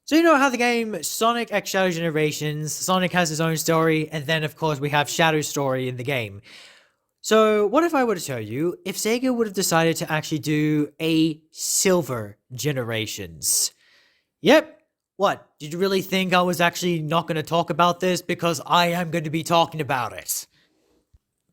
So you know how the game Sonic X Shadow Generations, Sonic has his own story, and then of course we have Shadow's story in the game. So what if I were to tell you if Sega would have decided to actually do a Silver Generations? Yep. What? Did you really think I was actually not going to talk about this? Because I am going to be talking about it.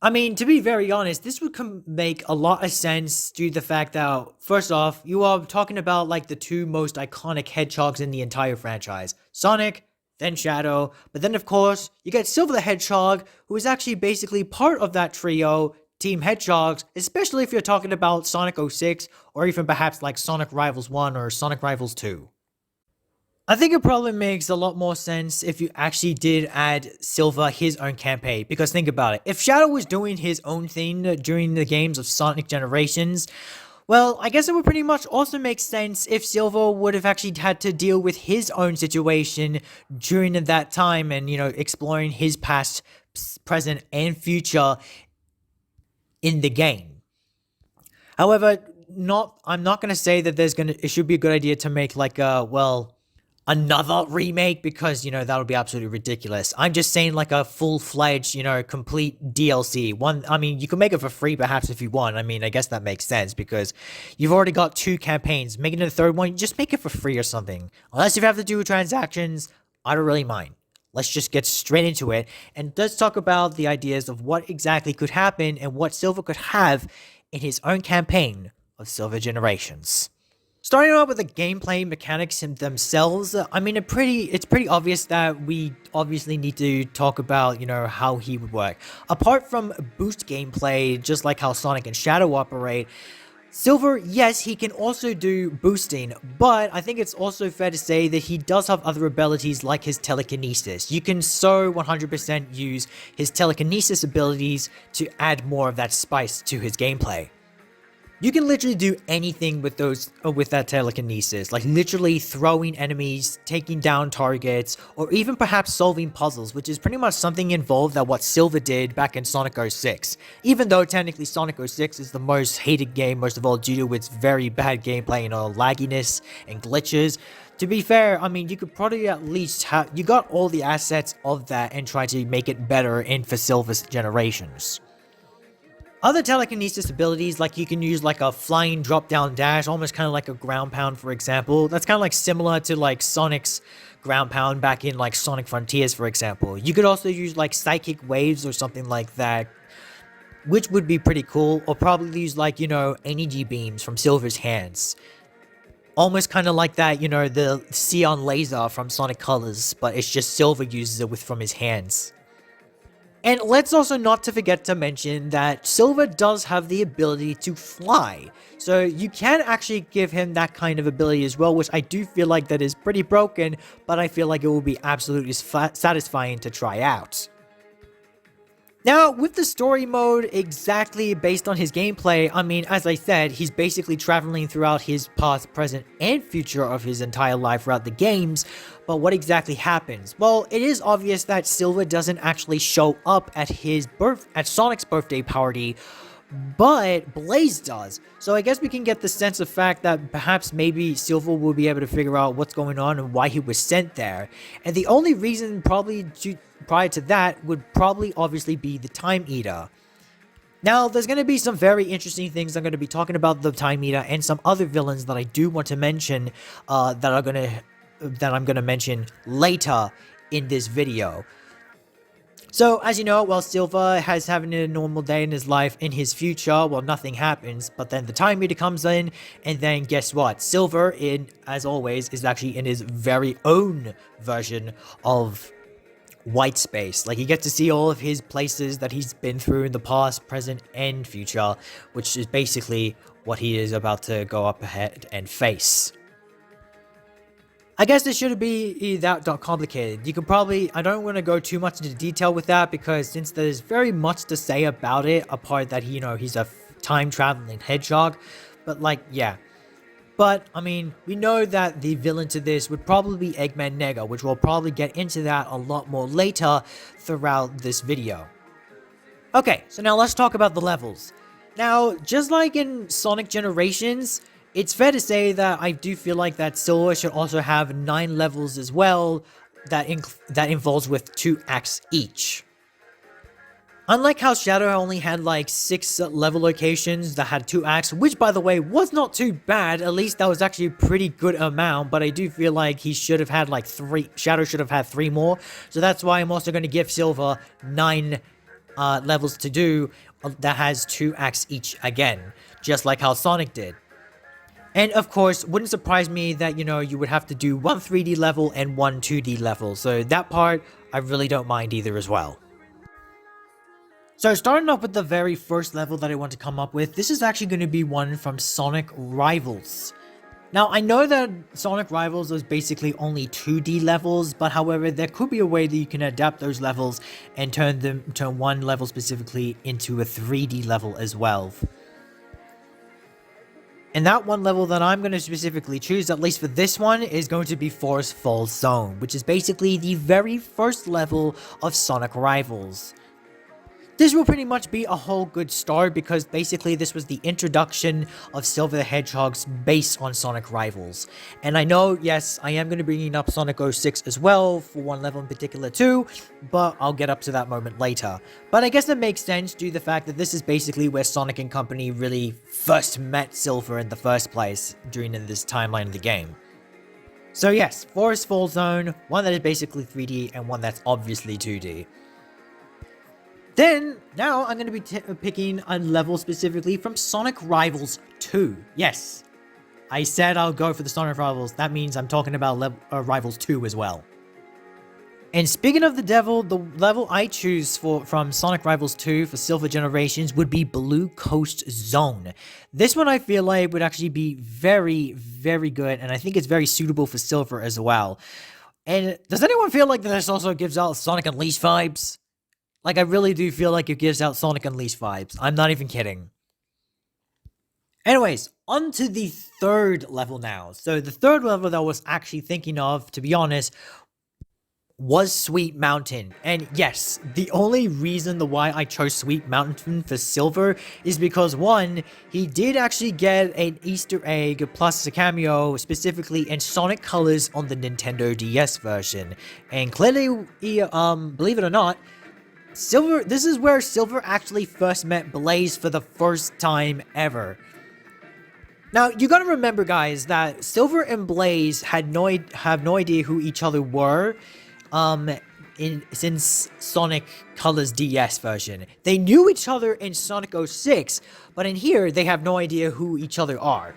I mean, to be very honest, this would make a lot of sense due to the fact that, first off, you are talking about like the two most iconic hedgehogs in the entire franchise Sonic, then Shadow, but then, of course, you get Silver the Hedgehog, who is actually basically part of that trio, Team Hedgehogs, especially if you're talking about Sonic 06 or even perhaps like Sonic Rivals 1 or Sonic Rivals 2. I think it probably makes a lot more sense if you actually did add Silver his own campaign, because think about it. If Shadow was doing his own thing during the games of Sonic Generations, well, I guess it would pretty much also make sense if Silver would have actually had to deal with his own situation during that time and, exploring his past, present, and future in the game. However, I'm not going to say that it should be a good idea to make like another remake, because that would be absolutely ridiculous. I'm just saying like a full-fledged, complete DLC. You can make it for free perhaps if you want. I guess that makes sense because you've already got two campaigns. Making it a third one, just make it for free or something. Unless you have to do transactions, I don't really mind. Let's just get straight into it, and let's talk about the ideas of what exactly could happen and what Silver could have in his own campaign of Silver Generations. Starting out with the gameplay mechanics themselves, it's pretty obvious that we obviously need to talk about, how he would work. Apart from boost gameplay, just like how Sonic and Shadow operate, Silver, yes, he can also do boosting, but I think it's also fair to say that he does have other abilities like his telekinesis. You can so 100% use his telekinesis abilities to add more of that spice to his gameplay. You can literally do anything with that telekinesis, like literally throwing enemies, taking down targets, or even perhaps solving puzzles, which is pretty much something involved that what Silver did back in Sonic 06. Even though technically Sonic 06 is the most hated game, most of all due to its very bad gameplay and lagginess and glitches. To be fair, you could probably at least you got all the assets of that and try to make it better for Silver's generations. Other telekinesis abilities, like you can use like a flying drop down dash, almost kind of like a ground pound, for example. That's kind of like similar to like Sonic's ground pound back in like Sonic Frontiers, for example. You could also use like psychic waves or something like that, which would be pretty cool, or probably use like, energy beams from Silver's hands. Almost kind of like that, the Xeon laser from Sonic Colors, but it's just Silver uses it from his hands. And let's also not to forget to mention that Silver does have the ability to fly. So you can actually give him that kind of ability as well, which I do feel like that is pretty broken, but I feel like it will be absolutely satisfying to try out. Now, with the story mode exactly based on his gameplay, as I said, he's basically traveling throughout his past, present, and future of his entire life throughout the games, but what exactly happens? Well, it is obvious that Silver doesn't actually show up at Sonic's birthday party, but Blaze does. So I guess we can get the sense of fact that perhaps maybe Silver will be able to figure out what's going on and why he was sent there. And the only reason prior to that would probably obviously be the Time Eater. Now, there's going to be some very interesting things I'm going to be talking about the Time Eater and some other villains that I do want to mention that I'm going to mention later in this video. So, as you know, while Silver has having a normal day in his life, in his future, well, nothing happens, but then the Time Meter comes in, and then guess what? Silver, as always, is actually in his very own version of white space. Like, you get to see all of his places that he's been through in the past, present, and future, which is basically what he is about to go up ahead and face. I guess it shouldn't be that complicated. You can probably, I don't want to go too much into detail with that because since there's very much to say about it, apart that he's a time-traveling hedgehog, but yeah. But, we know that the villain to this would probably be Eggman Nega, which we'll probably get into that a lot more later throughout this video. Okay, so now let's talk about the levels. Now, just like in Sonic Generations, It's fair to say that I do feel like that Silver should also have 9 levels as well, that involves with 2 acts each. Unlike how Shadow only had like 6 level locations that had 2 acts, which by the way was not too bad, at least that was actually a pretty good amount, but I do feel like he should have had like 3, Shadow should have had 3 more, so that's why I'm also going to give Silver 9 levels to do that has 2 acts each again, just like how Sonic did. And of course, wouldn't surprise me that, you would have to do 1 3D level and 1 2D level, so that part I really don't mind either as well. So starting off with the very first level that I want to come up with, this is actually going to be one from Sonic Rivals. Now, I know that Sonic Rivals was basically only 2D levels, but however, there could be a way that you can adapt those levels and turn one level specifically into a 3D level as well. And that one level that I'm going to specifically choose, at least for this one, is going to be Forest Fall Zone, which is basically the very first level of Sonic Rivals. This will pretty much be a whole good start because basically this was the introduction of Silver the Hedgehogs based on Sonic Rivals. And I know, yes, I am going to be bringing up Sonic 06 as well for one level in particular too, but I'll get up to that moment later. But I guess that makes sense due to the fact that this is basically where Sonic and company really first met Silver in the first place during this timeline of the game. So yes, Forest Fall Zone, one that is basically 3D and one that's obviously 2D. Then, now I'm going to be picking a level specifically from Sonic Rivals 2. Yes, I said I'll go for the Sonic Rivals. That means I'm talking about Rivals 2 as well. And speaking of the devil, the level I choose from Sonic Rivals 2 for Silver Generations would be Blue Coast Zone. This one I feel like would actually be very, very good, and I think it's very suitable for Silver as well. And does anyone feel like this also gives out Sonic Unleashed vibes? Like, I really do feel like it gives out Sonic Unleashed vibes. I'm not even kidding. Anyways, on to the third level now. So the third level that I was actually thinking of, to be honest, was Sweet Mountain. And yes, the only reason why I chose Sweet Mountain for Silver is because, one, he did actually get an Easter egg plus a cameo specifically in Sonic Colors on the Nintendo DS version. And clearly, believe it or not, this is where Silver actually first met Blaze for the first time ever. Now, you gotta remember, guys, that Silver and Blaze have no idea who each other were, since Sonic Colors DS version. They knew each other in Sonic 06, but in here, they have no idea who each other are.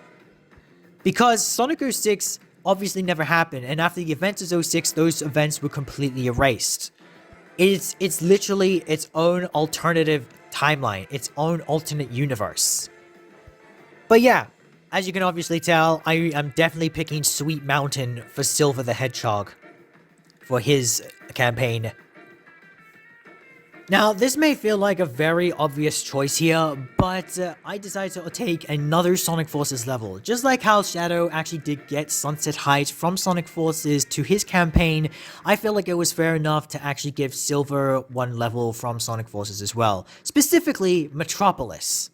Because Sonic 06 obviously never happened, and after the events of 06, those events were completely erased. It's literally its own alternative timeline, its own alternate universe. But yeah, as you can obviously tell, I am definitely picking Sweet Mountain for Silver the Hedgehog for his campaign. Now, this may feel like a very obvious choice here, but I decided to take another Sonic Forces level. Just like how Shadow actually did get Sunset Heights from Sonic Forces to his campaign, I feel like it was fair enough to actually give Silver one level from Sonic Forces as well. Specifically, Metropolis.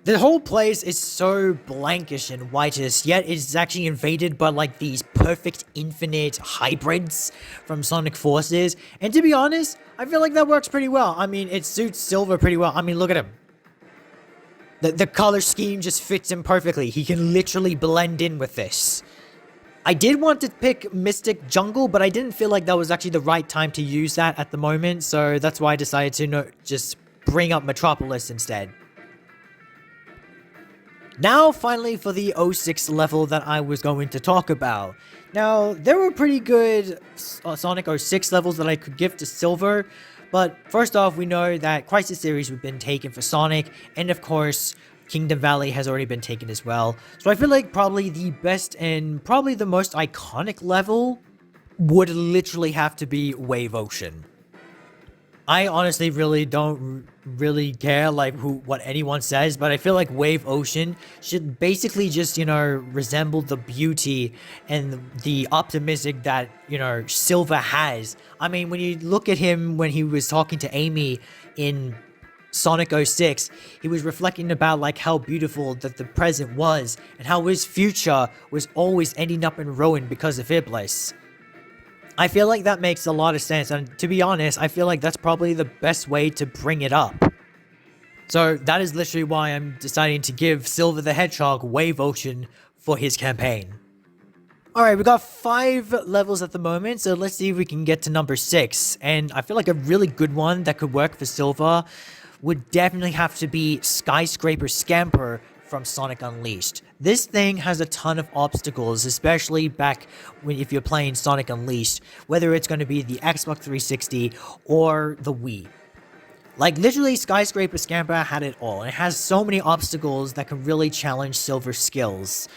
The whole place is so blankish and whitish, yet it's actually invaded by like these perfect infinite hybrids from Sonic Forces. And to be honest, I feel like that works pretty well. I mean, it suits Silver pretty well. I mean, look at him. The color scheme just fits him perfectly. He can literally blend in with this. I did want to pick Mystic Jungle, but I didn't feel like that was actually the right time to use that at the moment. So that's why I decided to just bring up Metropolis instead. Now, finally, for the 06 level that I was going to talk about. Now, there were pretty good Sonic 06 levels that I could give to Silver, but first off, we know that Crisis Series have been taken for Sonic, and of course, Kingdom Valley has already been taken as well. So I feel like probably the best and probably the most iconic level would literally have to be Wave Ocean. I honestly really don't really care what anyone says, but I feel like Wave Ocean should basically just, resemble the beauty and the optimistic that, Silver has. I mean, when you look at him when he was talking to Amy in Sonic 06, he was reflecting about like how beautiful that the present was and how his future was always ending up in ruin because of Iblis. I feel like that makes a lot of sense, and to be honest, I feel like that's probably the best way to bring it up. So that is literally why I'm deciding to give Silver the Hedgehog Wave Ocean for his campaign. Alright, we got 5 levels at the moment, so let's see if we can get to number 6. And I feel like a really good one that could work for Silver would definitely have to be Skyscraper Scamper from Sonic Unleashed. This thing has a ton of obstacles, especially back when if you're playing Sonic Unleashed, whether it's going to be the Xbox 360 or the Wii. Like, literally, Skyscraper Scamper had it all. It has so many obstacles that can really challenge Silver's skills.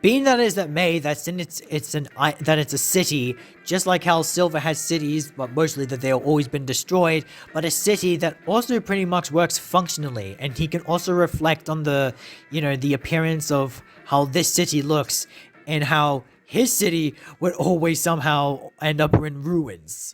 Being that is that May, that's in it's a city, just like how Silver has cities, but mostly that they've always been destroyed, but a city that also pretty much works functionally, and he can also reflect on the, the appearance of how this city looks, and how his city would always somehow end up in ruins.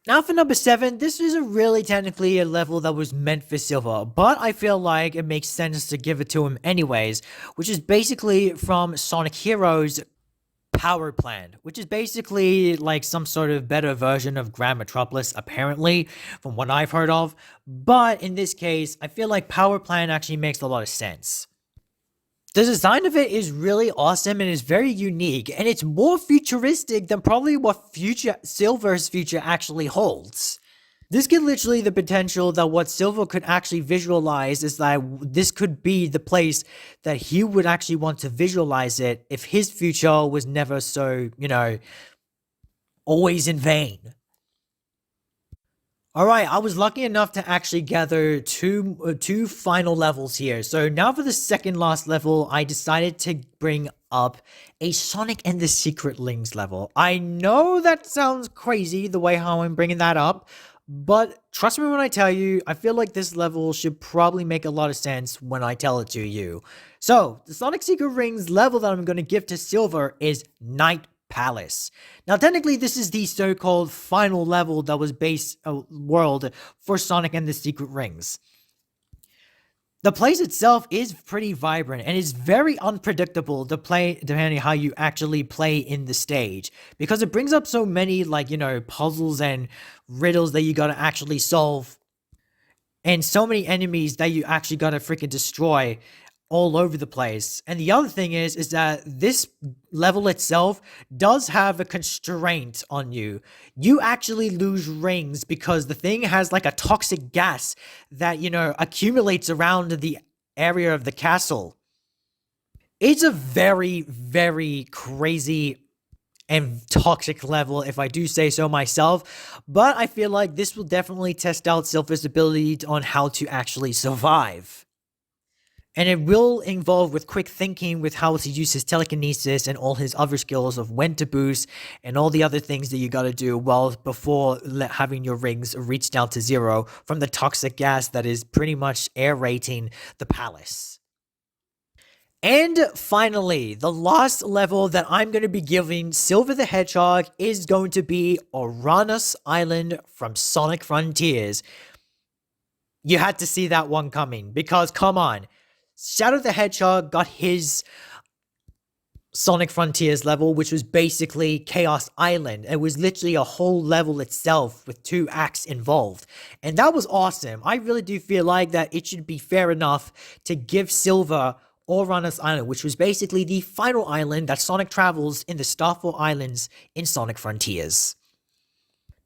Now for number 7, this is really technically a level that was meant for Silver, but I feel like it makes sense to give it to him anyways, which is basically from Sonic Heroes Power Plant, which is basically like some sort of better version of Grand Metropolis, apparently, from what I've heard of, but in this case, I feel like Power Plant actually makes a lot of sense. The design of it is really awesome and is very unique, and it's more futuristic than probably what Silver's future actually holds. This could literally the potential that what Silver could actually visualize is that this could be the place that he would actually want to visualize it if his future was never so, always in vain. Alright, I was lucky enough to actually gather two final levels here. So now for the second last level, I decided to bring up a Sonic and the Secret Links level. I know that sounds crazy the way how I'm bringing that up, but trust me when I tell you, I feel like this level should probably make a lot of sense when I tell it to you. So, the Sonic Secret Rings level that I'm going to give to Silver is Night Palace. Now, technically, this is the so-called final level that was base world for Sonic and the Secret Rings. The place itself is pretty vibrant and is very unpredictable to play depending on how you actually play in the stage, because it brings up so many puzzles and riddles that you gotta actually solve, and so many enemies that you actually gotta freaking destroy all over the place. And the other thing is that this level itself does have a constraint on you. You actually lose rings because the thing has like a toxic gas that, accumulates around the area of the castle. It's a very, very crazy and toxic level, if I do say so myself, but I feel like this will definitely test out Silver's ability on how to actually survive. And it will involve with quick thinking with how to use his telekinesis and all his other skills of when to boost and all the other things that you gotta do before having your rings reach down to 0 from the toxic gas that is pretty much aerating the palace. And finally, the last level that I'm going to be giving Silver the Hedgehog is going to be Uranus Island from Sonic Frontiers. You had to see that one coming, because come on, Shadow the Hedgehog got his Sonic Frontiers level, which was basically Chaos Island. It was literally a whole level itself with 2 acts involved. And that was awesome. I really do feel like that it should be fair enough to give Silver Uranus Island, which was basically the final island that Sonic travels in the Starfall Islands in Sonic Frontiers.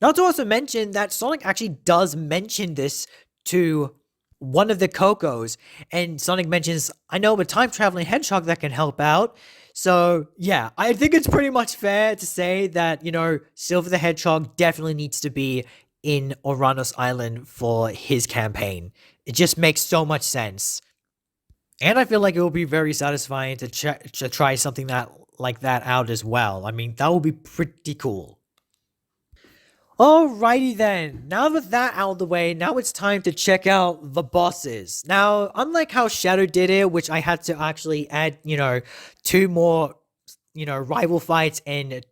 Not to also mention that Sonic actually does mention this to one of the Cocos, and Sonic mentions, I know a time-traveling hedgehog that can help out. So, yeah, I think it's pretty much fair to say that, Silver the Hedgehog definitely needs to be in Uranus Island for his campaign. It just makes so much sense. And I feel like it will be very satisfying to try something like that out as well. I mean, that would be pretty cool. Alrighty then, now with that out of the way, now it's time to check out the bosses. Now, unlike how Shadow did it, which I had to actually add, 2 more, rival fights and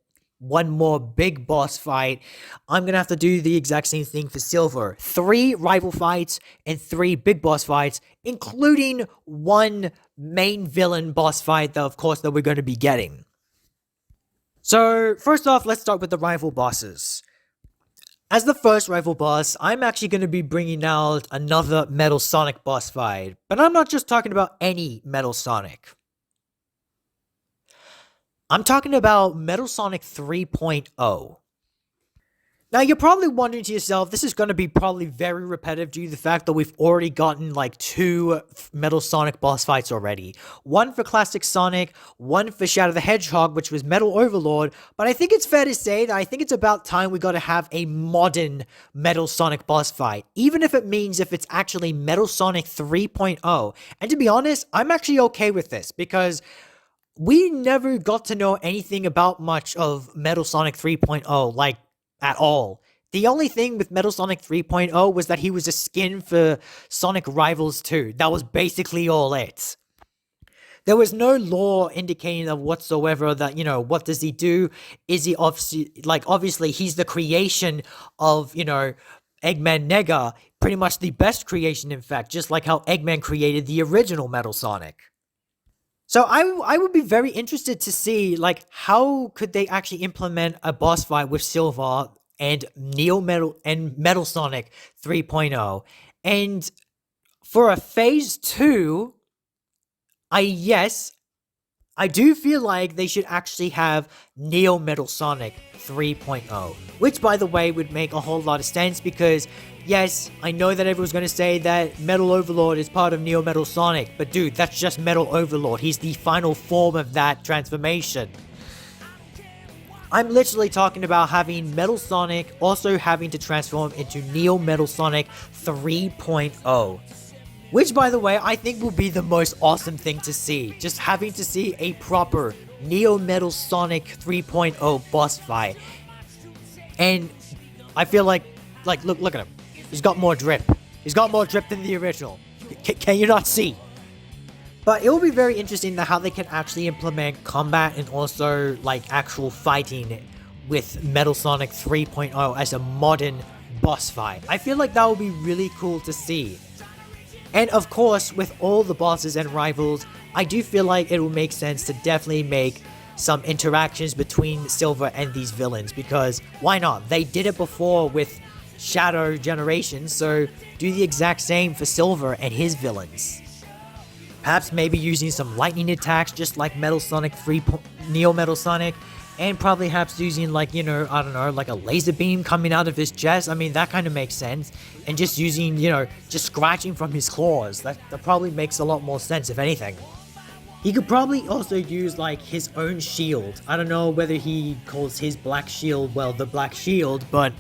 one more big boss fight, I'm gonna have to do the exact same thing for Silver. 3 rival fights and 3 big boss fights, including one main villain boss fight that, of course, that we're going to be getting. So, first off, let's start with the rival bosses. As the first rival boss, I'm actually going to be bringing out another Metal Sonic boss fight. But I'm not just talking about any Metal Sonic. I'm talking about Metal Sonic 3.0. Now, you're probably wondering to yourself, this is going to be probably very repetitive due to the fact that we've already gotten like 2 Metal Sonic boss fights already. One for Classic Sonic, one for Shadow the Hedgehog, which was Metal Overlord, but I think it's fair to say that I think it's about time we got to have a modern Metal Sonic boss fight, even if it means if it's actually Metal Sonic 3.0. And to be honest, I'm actually okay with this, because we never got to know anything about much of Metal Sonic 3.0, like, at all. The only thing with Metal Sonic 3.0 was that he was a skin for Sonic Rivals 2. That was basically all it. There was no lore indicating of whatsoever that, what does he do? Is he obviously he's the creation of, Eggman Nega, pretty much the best creation, in fact, just like how Eggman created the original Metal Sonic. So I would be very interested to see, like, how could they actually implement a boss fight with Silver and Metal Sonic 3.0. And for a Phase 2, I do feel like they should actually have Neo Metal Sonic 3.0, which, by the way, would make a whole lot of sense because, yes, I know that everyone's going to say that Metal Overlord is part of Neo Metal Sonic, but dude, that's just Metal Overlord. He's the final form of that transformation. I'm literally talking about having Metal Sonic also having to transform into Neo Metal Sonic 3.0. Which, by the way, I think will be the most awesome thing to see. Just having to see a proper Neo Metal Sonic 3.0 boss fight. And I feel like look at him. He's got more drip. He's got more drip than the original. Can you not see? But it will be very interesting how they can actually implement combat and also, like, actual fighting with Metal Sonic 3.0 as a modern boss fight. I feel like that would be really cool to see. And of course, with all the bosses and rivals, I do feel like it will make sense to definitely make some interactions between Silver and these villains, because why not? They did it before with Shadow Generation, so do the exact same for Silver and his villains. Perhaps maybe using some lightning attacks just like Metal Sonic 3, Neo Metal Sonic, and probably perhaps using, like, I don't know, like a laser beam coming out of his chest. I mean, that kind of makes sense. And just using, just scratching from his claws. That probably makes a lot more sense, if anything. He could probably also use, like, his own shield. I don't know whether he calls his black shield, well, the black shield, but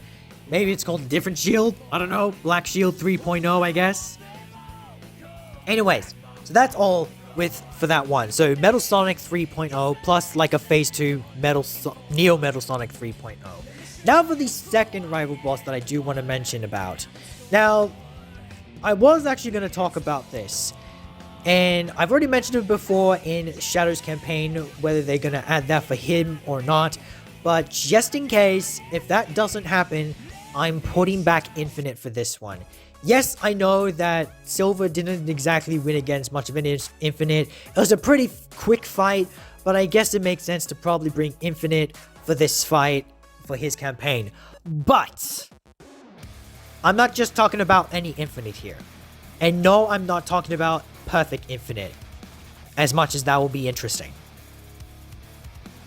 maybe it's called a different shield? I don't know. Black Shield 3.0, I guess. Anyways, so that's all for that one. So Metal Sonic 3.0 plus like a Phase 2 Neo Metal Sonic 3.0. Now for the second rival boss that I do want to mention about. Now, I was actually going to talk about this, and I've already mentioned it before in Shadow's campaign, whether they're going to add that for him or not, but just in case, if that doesn't happen, I'm putting back Infinite for this one. Yes, I know that Silver didn't exactly win against much of an Infinite. It was a pretty quick fight, but I guess it makes sense to probably bring Infinite for this fight for his campaign. But I'm not just talking about any Infinite here. And no, I'm not talking about Perfect Infinite, as much as that will be interesting.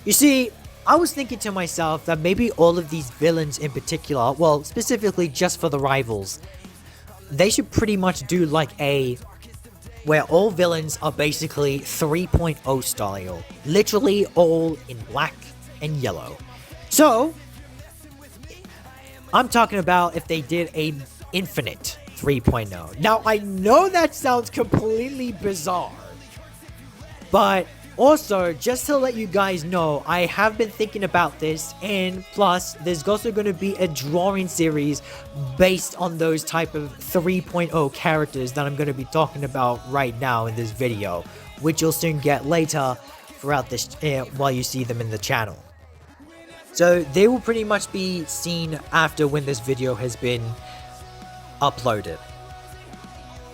You see, I was thinking to myself that maybe all of these villains in particular, well, specifically just for the rivals, they should pretty much do like where all villains are basically 3.0 style. Literally all in black and yellow. So, I'm talking about if they did a Infinite 3.0. Now, I know that sounds completely bizarre, but also, just to let you guys know, I have been thinking about this, and plus, there's also going to be a drawing series based on those type of 3.0 characters that I'm going to be talking about right now in this video, which you'll soon get later throughout this, while you see them in the channel. So they will pretty much be seen after when this video has been uploaded.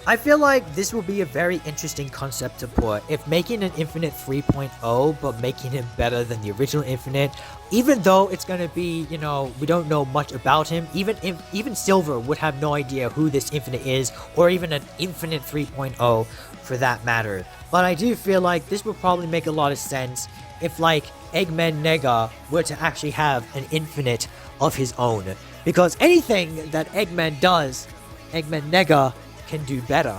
I feel like this will be a very interesting concept to put, if making an Infinite 3.0 but making him better than the original Infinite, even though it's going to be, you know, we don't know much about him, even Silver would have no idea who this Infinite is, or even an Infinite 3.0 for that matter. But I do feel like this would probably make a lot of sense if like Eggman Nega were to actually have an Infinite of his own, because anything that Eggman does, Eggman Nega can do better.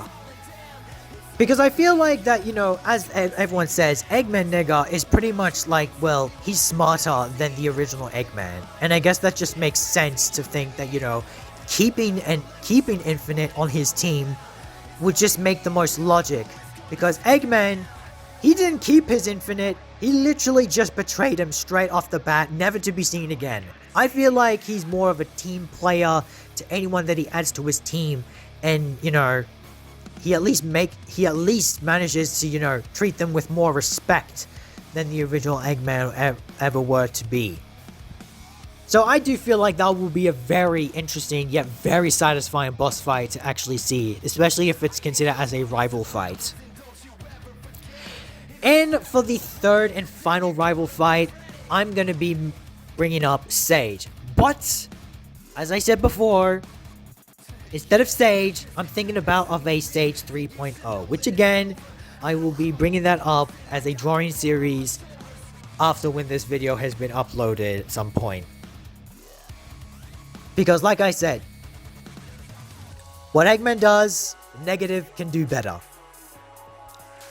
Because I feel like that, you know, as everyone says, Eggman Nega is pretty much like, well, he's smarter than the original Eggman. And I guess that just makes sense to think that, you know, keeping Infinite on his team would just make the most logic. Because Eggman, he didn't keep his Infinite, he literally just betrayed him straight off the bat, never to be seen again. I feel like he's more of a team player to anyone that he adds to his team. And, you know, he at least manages to, you know, treat them with more respect than the original Eggman ever were to be. So I do feel like that will be a very interesting yet very satisfying boss fight to actually see, especially if it's considered as a rival fight. And for the third and final rival fight, I'm going to be bringing up Sage. But, as I said before, instead of Sage, I'm thinking about a Sage 3.0, which again, I will be bringing that up as a drawing series after when this video has been uploaded at some point. Because like I said, what Eggman does, negative can do better.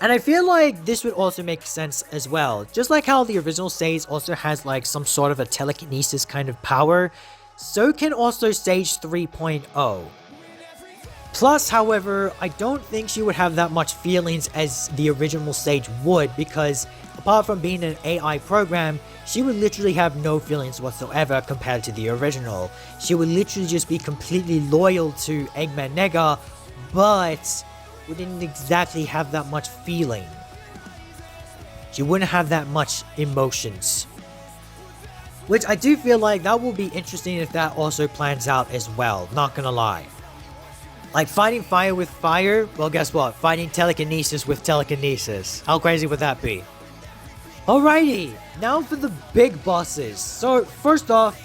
And I feel like this would also make sense as well. Just like how the original Sage also has like some sort of a telekinesis kind of power, so can also Sage 3.0. Plus, however, I don't think she would have that much feelings as the original Sage would, because apart from being an AI program, she would literally have no feelings whatsoever compared to the original. She would literally just be completely loyal to Eggman Nega, but wouldn't exactly have that much feeling. She wouldn't have that much emotions. Which I do feel like that will be interesting if that also plans out as well, not gonna lie. Like fighting fire with fire, well guess what, fighting telekinesis with telekinesis. How crazy would that be? Alrighty, now for the big bosses. So first off,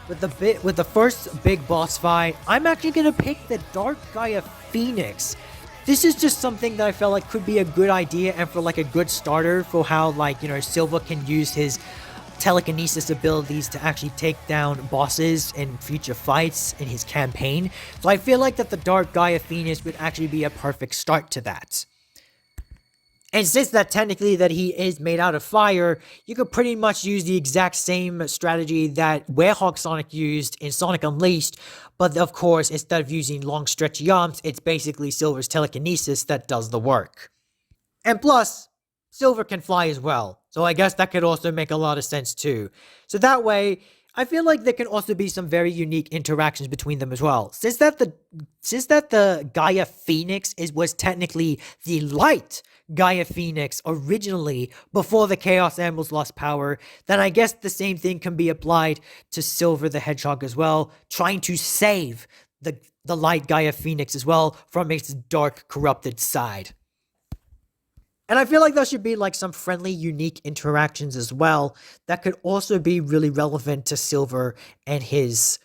with the first big boss fight, I'm actually gonna pick the Dark Gaia Phoenix. This is just something that I felt like could be a good idea and for like a good starter for how, like, you know, Silva can use his telekinesis abilities to actually take down bosses in future fights in his campaign. So I feel like that the Dark Gaia Phoenix would actually be a perfect start to that. And since that technically that he is made out of fire, you could pretty much use the exact same strategy that Hedgehog Sonic used in Sonic Unleashed, but of course, instead of using long stretchy arms, it's basically Silver's telekinesis that does the work. And plus, Silver can fly as well, so I guess that could also make a lot of sense too. So that way, I feel like there can also be some very unique interactions between them as well. Since that the Gaia Phoenix was technically the light Gaia Phoenix originally before the Chaos Emeralds lost power, then I guess the same thing can be applied to Silver the Hedgehog as well, trying to save the light Gaia Phoenix as well from its dark, corrupted side. And I feel like there should be like some friendly, unique interactions as well that could also be really relevant to Silver and his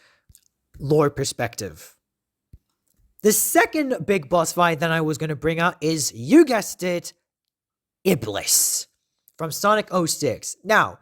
lore perspective. The second big boss fight that I was going to bring out is, you guessed it, Iblis from Sonic 06. Now,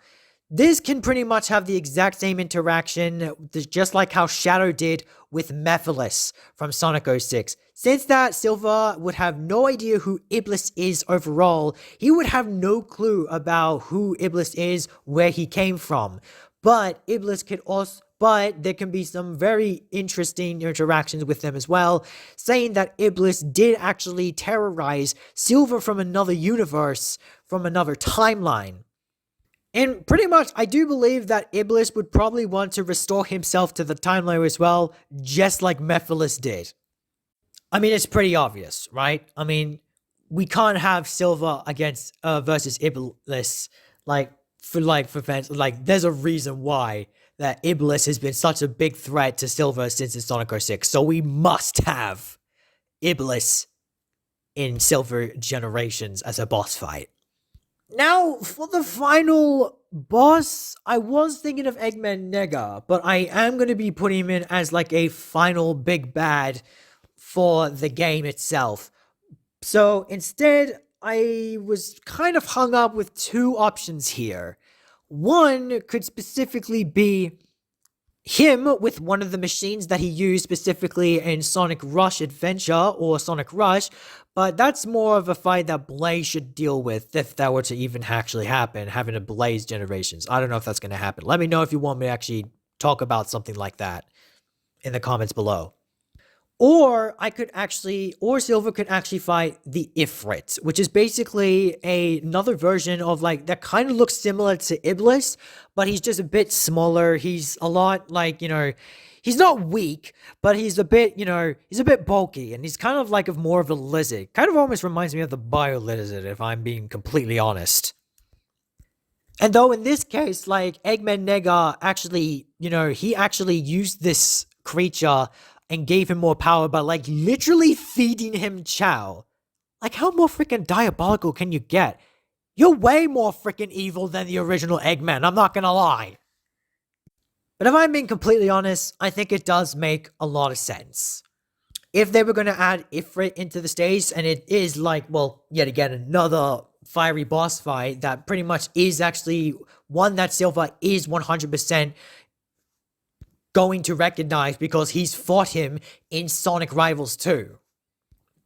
this can pretty much have the exact same interaction, just like how Shadow did with Mephiles from Sonic 06. Since that Silva would have no idea who Iblis is overall, he would have no clue about who Iblis is, where he came from. But there can be some very interesting interactions with them as well, saying that Iblis did actually terrorize Silver from another universe, from another timeline. And pretty much, I do believe that Iblis would probably want to restore himself to the timeline as well, just like Mephiles did. I mean, it's pretty obvious, right? I mean, we can't have Silva versus Iblis, like, for fans, like, there's a reason why that Iblis has been such a big threat to Silver since it's Sonic 06. So we must have Iblis in Silver Generations as a boss fight. Now, for the final boss, I was thinking of Eggman Nega, but I am going to be putting him in as like a final big bad for the game itself. So instead, I was kind of hung up with two options here. One could specifically be him with one of the machines that he used specifically in Sonic Rush Adventure or Sonic Rush, but that's more of a fight that Blaze should deal with if that were to even actually happen, having a Blaze Generations. I don't know if that's going to happen. Let me know if you want me to actually talk about something like that in the comments below. Or Silver could actually fight the Ifrit, which is basically another version of like, that kind of looks similar to Iblis, but he's just a bit smaller. He's a lot like, he's not weak, but he's a bit, he's a bit bulky, and he's kind of like more of a lizard. Kind of almost reminds me of the Bio Lizard, if I'm being completely honest. And though in this case, like, Eggman Nega actually, he actually used this creature and gave him more power by, like, literally feeding him chow. Like, how more freaking diabolical can you get? You're way more freaking evil than the original Eggman, I'm not gonna lie. But if I'm being completely honest, I think it does make a lot of sense. If they were gonna add Ifrit into the stage, and it is like, well, yet again, another fiery boss fight that pretty much is actually one that Silver is 100% going to recognize because he's fought him in Sonic Rivals 2.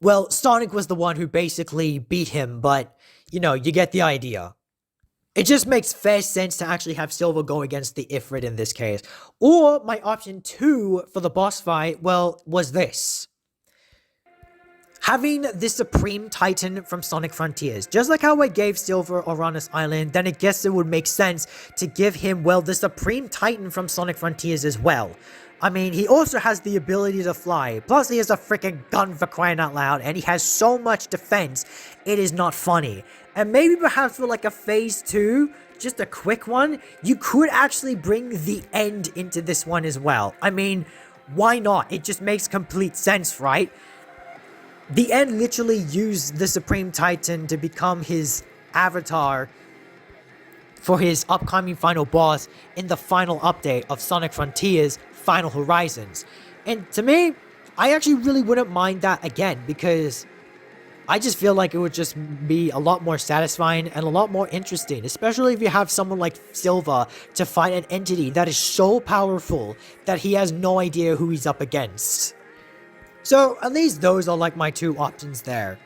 Well, Sonic was the one who basically beat him, but, you get the idea. It just makes fair sense to actually have Silver go against the Ifrit in this case. Or, my option 2 for the boss fight, well, was this. Having the Supreme Titan from Sonic Frontiers. Just like how I gave Silver Uranus Island, then I guess it would make sense to give him, well, the Supreme Titan from Sonic Frontiers as well. I mean, he also has the ability to fly, plus he has a freaking gun for crying out loud, and he has so much defense, it is not funny. And maybe perhaps for like a phase 2, just a quick one, you could actually bring the End into this one as well. I mean, why not? It just makes complete sense, right? The End literally used the Supreme Titan to become his avatar for his upcoming final boss in the final update of Sonic Frontiers Final Horizons. And to me, I actually really wouldn't mind that again, because I just feel like it would just be a lot more satisfying and a lot more interesting, especially if you have someone like Silver to fight an entity that is so powerful that he has no idea who he's up against. So, at least those are like my two options there.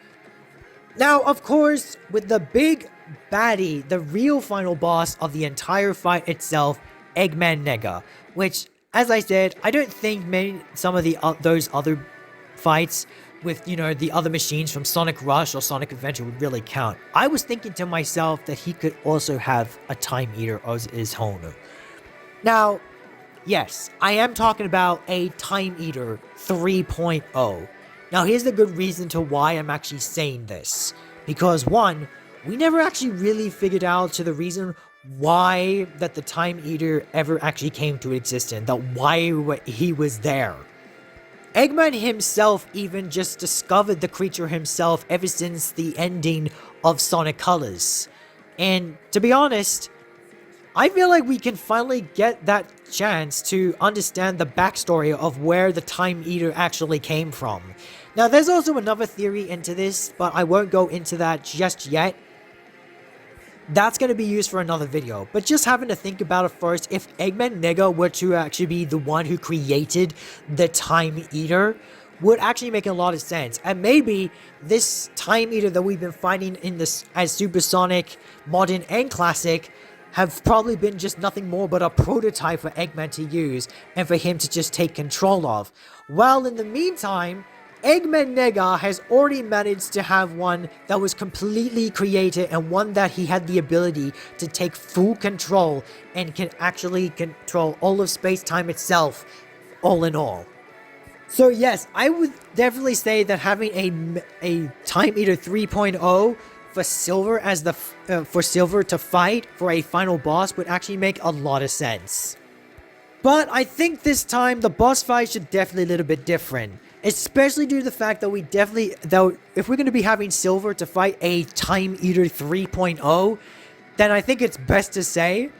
Now, of course, with the big baddie, the real final boss of the entire fight itself, Eggman Nega, which, as I said, I don't think some of those other fights with, the other machines from Sonic Rush or Sonic Adventure would really count. I was thinking to myself that he could also have a Time Eater as his owner. Now, yes, I am talking about a Time Eater 3.0. Now, here's the good reason to why I'm actually saying this. Because, one, we never actually really figured out to the reason why that the Time Eater ever actually came to existence, that why he was there. Eggman himself even just discovered the creature himself ever since the ending of Sonic Colors. And, to be honest, I feel like we can finally get that chance to understand the backstory of where the Time Eater actually came from. Now, there's also another theory into this, but I won't go into that just yet. That's going to be used for another video, but just having to think about it first, if Eggman Nega were to actually be the one who created the Time Eater, would actually make a lot of sense. And maybe this Time Eater that we've been fighting in this as Supersonic, Modern, and Classic have probably been just nothing more but a prototype for Eggman to use and for him to just take control of. While in the meantime, Eggman Nega has already managed to have one that was completely created and one that he had the ability to take full control and can actually control all of space-time itself, all in all. So yes, I would definitely say that having a Time Eater 3.0 for Silver for Silver to fight for a final boss would actually make a lot of sense. But I think this time the boss fight should definitely be a little bit different. Especially due to the fact that if we're going to be having Silver to fight a Time Eater 3.0, then I think it's best to say,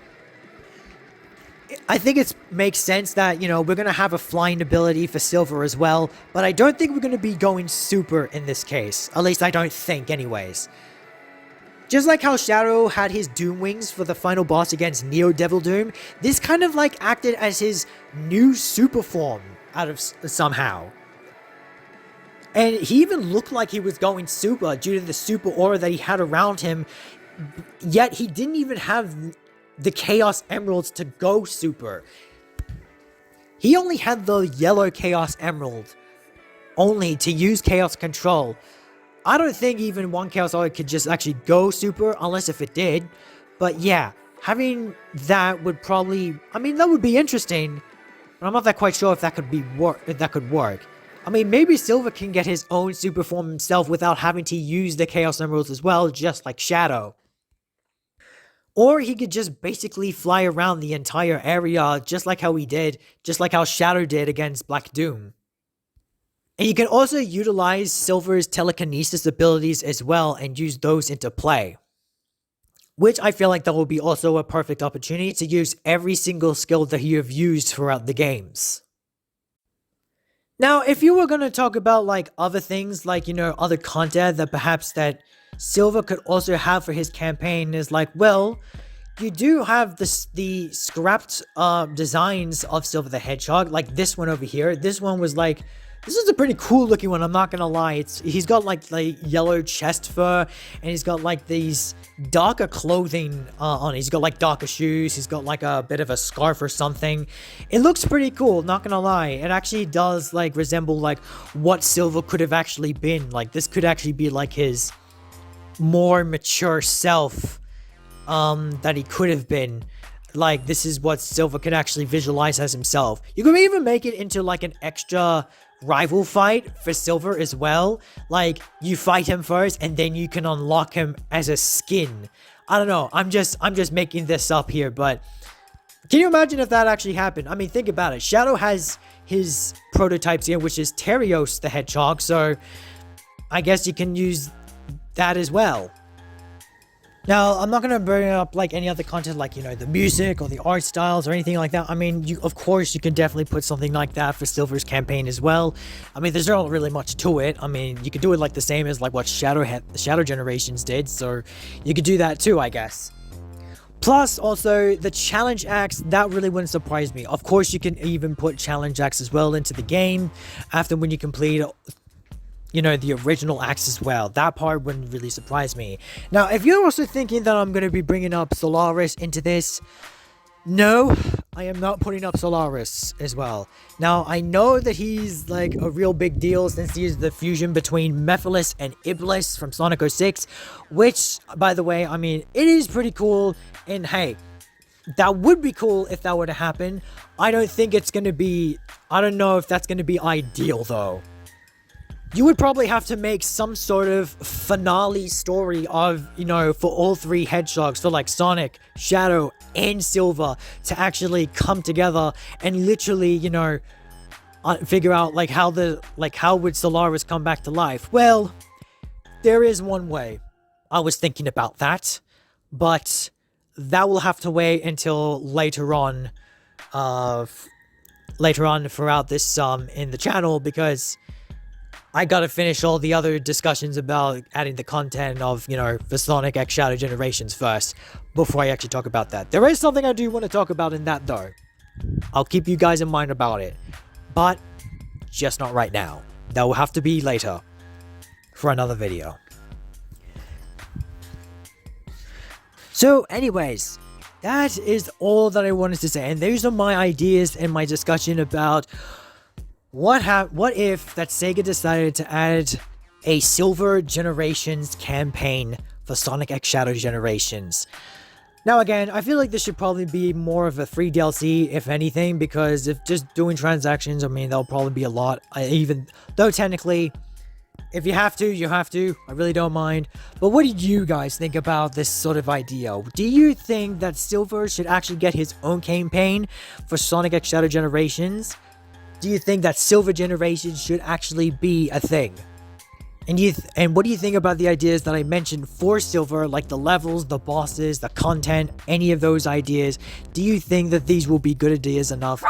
I think it makes sense that, we're going to have a flying ability for Silver as well, but I don't think we're going to be going super in this case. At least I don't think anyways. Just like how Shadow had his Doom Wings for the final boss against Neo Devil Doom, this kind of like acted as his new super form somehow. And he even looked like he was going super due to the super aura that he had around him, yet he didn't even have the Chaos Emeralds to go super. He only had the yellow Chaos Emerald only to use Chaos Control. I don't think even one Chaos Emerald could just actually go super, unless if it did. But yeah, having that would probably, that would be interesting, but I'm not that quite sure if that could work. Maybe Silver can get his own super form himself without having to use the Chaos Emeralds as well, just like Shadow. Or he could just basically fly around the entire area, just like how Shadow did against Black Doom. And you can also utilize Silver's telekinesis abilities as well and use those into play. Which I feel like that will be also a perfect opportunity to use every single skill that you have used throughout the games. Now, if you were going to talk about like other things, like, other content that perhaps that Silver could also have for his campaign is like, well, you do have the scrapped designs of Silver the Hedgehog, like this one over here. This is a pretty cool looking one, I'm not gonna lie. He's got like yellow chest fur, and he's got like these darker clothing on. He's got like darker shoes, he's got like a bit of a scarf or something. It looks pretty cool, not gonna lie. It actually does like resemble like what Silver could have actually been. Like this could actually be like his more mature self that he could have been. Like this is what Silver can actually visualize as himself. You can even make it into like an extra rival fight for Silver as well. Like you fight him first and then you can unlock him as a skin. I don't know, I'm just making this up here, but can you imagine if that actually happened? Think about it. Shadow has his prototypes here, which is Terios the Hedgehog, so I guess you can use that as well. Now, I'm not going to bring up like any other content like, the music or the art styles or anything like that. Of course, you can definitely put something like that for Silver's campaign as well. There's not really much to it. You could do it like the same as like what Shadow Generations did, so you could do that too, I guess. Plus, also, the challenge acts, that really wouldn't surprise me. Of course, you can even put challenge acts as well into the game after when you complete the original acts as well. That part wouldn't really surprise me. Now, if you're also thinking that I'm going to be bringing up Solaris into this, no, I am not putting up Solaris as well. Now, I know that he's like a real big deal since he's the fusion between Mephiles and Iblis from Sonic 06, which, by the way, it is pretty cool, and hey, that would be cool if that were to happen. I don't know if that's going to be ideal though. You would probably have to make some sort of finale story of, for all three hedgehogs, for like Sonic, Shadow, and Silver to actually come together and literally, figure out how would Solaris come back to life. Well, there is one way. I was thinking about that, but that will have to wait until later on throughout this in the channel, because I gotta finish all the other discussions about adding the content of, the Sonic X Shadow Generations first, before I actually talk about that. There is something I do want to talk about in that though. I'll keep you guys in mind about it, but just not right now. That will have to be later for another video. So anyways, that is all that I wanted to say, and those are my ideas and my discussion about what if that Sega decided to add a Silver Generations campaign for Sonic X Shadow Generations. Now again, I feel like this should probably be more of a free DLC, if anything, because if just doing transactions, there'll probably be a lot, even though technically If you have to, you have to. I really don't mind. But what do you guys think about this sort of idea? Do you think that Silver should actually get his own campaign for Sonic X Shadow Generations? Do you think that Silver Generations should actually be a thing? And what do you think about the ideas that I mentioned for Silver, like the levels, the bosses, the content, any of those ideas? Do you think that these will be good ideas enough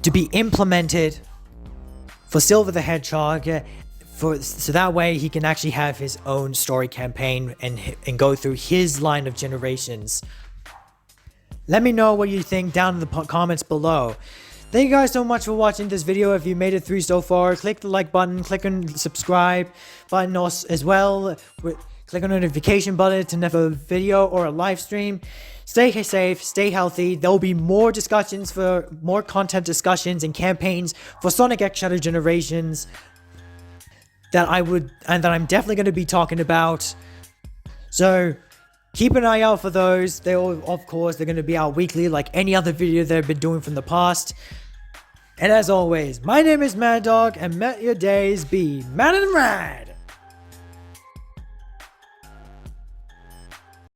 to be implemented for Silver the Hedgehog, so that way he can actually have his own story campaign and go through his line of generations? Let me know what you think down in the comments below. Thank you guys so much for watching this video. If you made it through so far, click the like button, click on the subscribe button as well. Click on the notification button to never a video or a live stream. Stay safe, stay healthy. There will be more discussions for more content discussions and campaigns for Sonic X Shadow Generations that I'm definitely going to be talking about. So keep an eye out for those. Of course, they're going to be out weekly like any other video they've been doing from the past. And as always, my name is Mad Dog, and may your days be mad and rad.